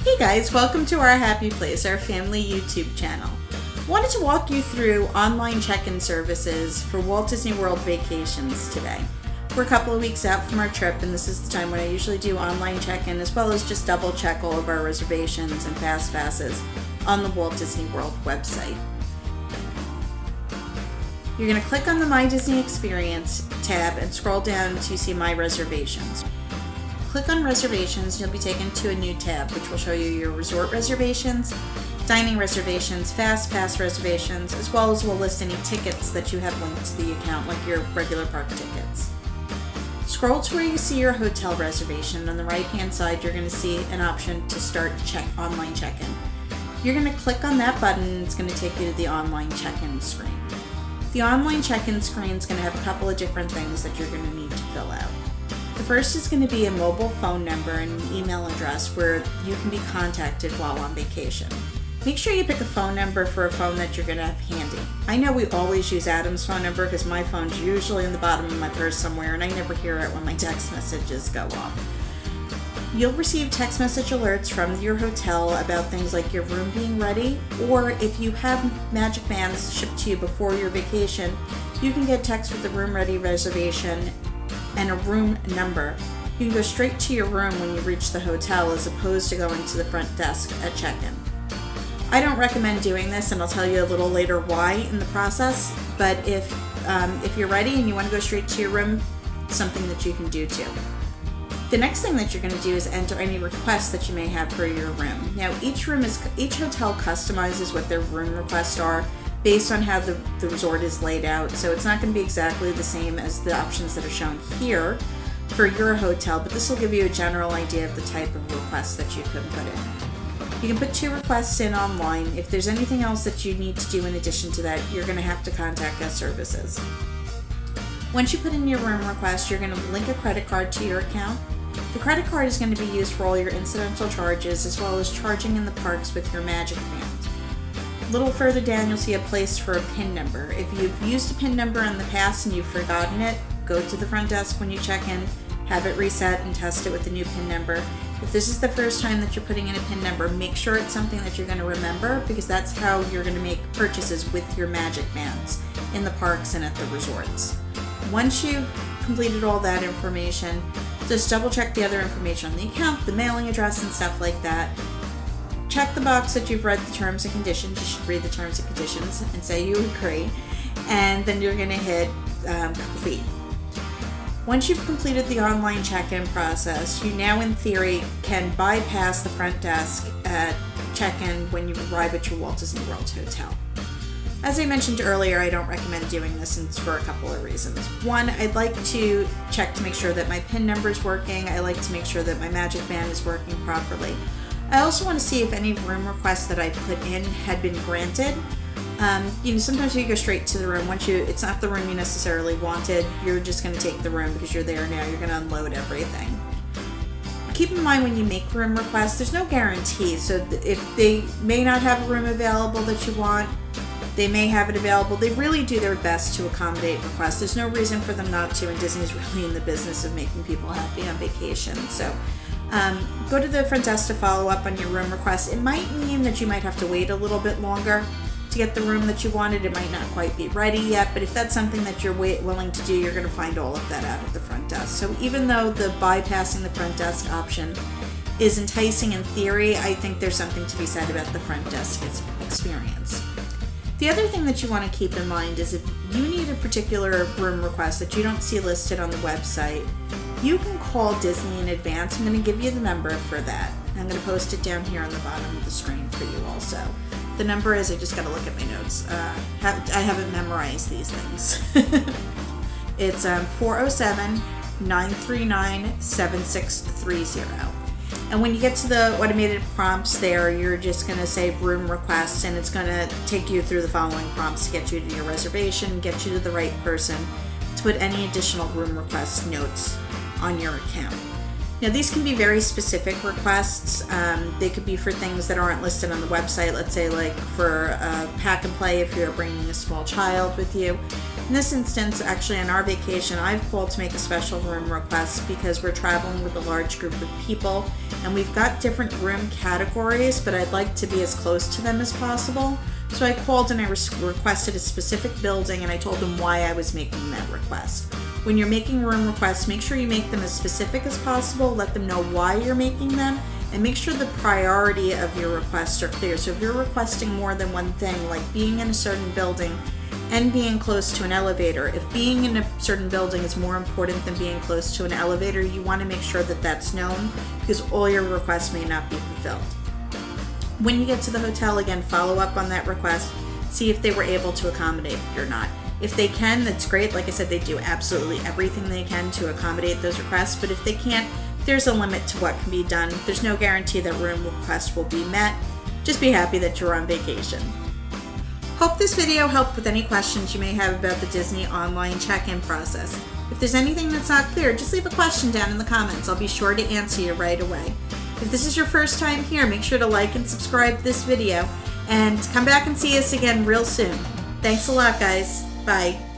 Hey guys, welcome to our Happy Place, our family YouTube channel. Wanted to walk you through online check-in services for Walt Disney World vacations today. We're a couple of weeks out from our trip, and this is the time when I usually do online check-in as well as just double check all of our reservations and fast passes on the Walt Disney World website. You're going to click on the My Disney Experience tab and scroll down to see My Reservations. Click on Reservations, you'll be taken to a new tab which will show you your resort reservations, dining reservations, fast pass reservations, as well as will list any tickets that you have linked to the account, like your regular park tickets. Scroll to where you see your hotel reservation. On the right hand side, you're going to see an option to start online check-in. You're going to click on that button and it's going to take you to the online check-in screen. The online check-in screen is going to have a couple of different things that you're going to need to fill out. The first is going to be a mobile phone number and an email address where you can be contacted while on vacation. Make sure you pick a phone number for a phone that you're going to have handy. I know we always use Adam's phone number because my phone's usually in the bottom of my purse somewhere and I never hear it when my text messages go off. You'll receive text message alerts from your hotel about things like your room being ready, or if you have Magic Bands shipped to you before your vacation, you can get text with the room ready reservation and a room number. You can go straight to your room when you reach the hotel as opposed to going to the front desk at check-in. I don't recommend doing this, and I'll tell you a little later why in the process, but if you're ready and you want to go straight to your room, it's something that you can do too. The next thing that you're going to do is enter any requests that you may have for your room. Now each hotel customizes what their room requests are based on how the resort is laid out, so it's not going to be exactly the same as the options that are shown here for your hotel, but this will give you a general idea of the type of requests that you can put in. You can put 2 requests in online. If there's anything else that you need to do in addition to that, you're going to have to contact guest services. Once you put in your room request, you're going to link a credit card to your account. The credit card is going to be used for all your incidental charges as well as charging in the parks with your Magic Band. A little further down, you'll see a place for a PIN number. If you've used a PIN number in the past and you've forgotten it, go to the front desk when you check in, have it reset and test it with the new PIN number. If this is the first time that you're putting in a PIN number, make sure it's something that you're going to remember, because that's how you're going to make purchases with your Magic Bands in the parks and at the resorts. Once you've completed all that information, just double check the other information on the account, the mailing address and stuff like that. Check the box that you've read the terms and conditions. You should read the terms and conditions and say you agree, and then you're going to hit complete. Once you've completed the online check-in process, you now in theory can bypass the front desk at check-in when you arrive at your Walt Disney World hotel. As I mentioned earlier, I don't recommend doing this, and it's for a couple of reasons. One, I'd like to check to make sure that my PIN number is working. I like to make sure that my Magic Band is working properly. I also want to see if any room requests that I put in had been granted. Sometimes you go straight to the room. It's not the room you necessarily wanted, you're just going to take the room because you're there now. You're going to unload everything. Keep in mind when you make room requests, there's no guarantee. So if they may not have a room available that you want, they may have it available. They really do their best to accommodate requests. There's no reason for them not to, and Disney's really in the business of making people happy on vacation. So go to the front desk to follow up on your room request. It might mean that you might have to wait a little bit longer to get the room that you wanted. It might not quite be ready yet, but if that's something that you're willing to do, you're going to find all of that out at the front desk. So even though the bypassing the front desk option is enticing in theory, I think there's something to be said about the front desk experience. The other thing that you want to keep in mind is if you need a particular room request that you don't see listed on the website, you can call Disney in advance. I'm going to give you the number for that. I'm going to post it down here on the bottom of the screen for you also. The number is, I just got to look at my notes. I haven't memorized these things. It's 407-939-7630. And when you get to the automated prompts there, you're just going to say room requests, and it's going to take you through the following prompts to get you to your reservation, get you to the right person to put any additional room request notes on your account. Now these can be very specific requests. They could be for things that aren't listed on the website. Let's say like for pack and play if you're bringing a small child with you. In this instance, actually on our vacation, I've called to make a special room request because we're traveling with a large group of people and we've got different room categories, but I'd like to be as close to them as possible. So I called and I requested a specific building and I told them why I was making that request. When you're making room requests, make sure you make them as specific as possible, let them know why you're making them, and make sure the priority of your requests are clear. So if you're requesting more than one thing, like being in a certain building and being close to an elevator, if being in a certain building is more important than being close to an elevator, you want to make sure that that's known because all your requests may not be fulfilled. When you get to the hotel, again, follow up on that request, see if they were able to accommodate it or not. If they can, that's great. Like I said, they do absolutely everything they can to accommodate those requests, but if they can't, there's a limit to what can be done. There's no guarantee that room requests will be met. Just be happy that you're on vacation. Hope this video helped with any questions you may have about the Disney online check-in process. If there's anything that's not clear, just leave a question down in the comments. I'll be sure to answer you right away. If this is your first time here, make sure to like and subscribe to this video and come back and see us again real soon. Thanks a lot, guys. Bye.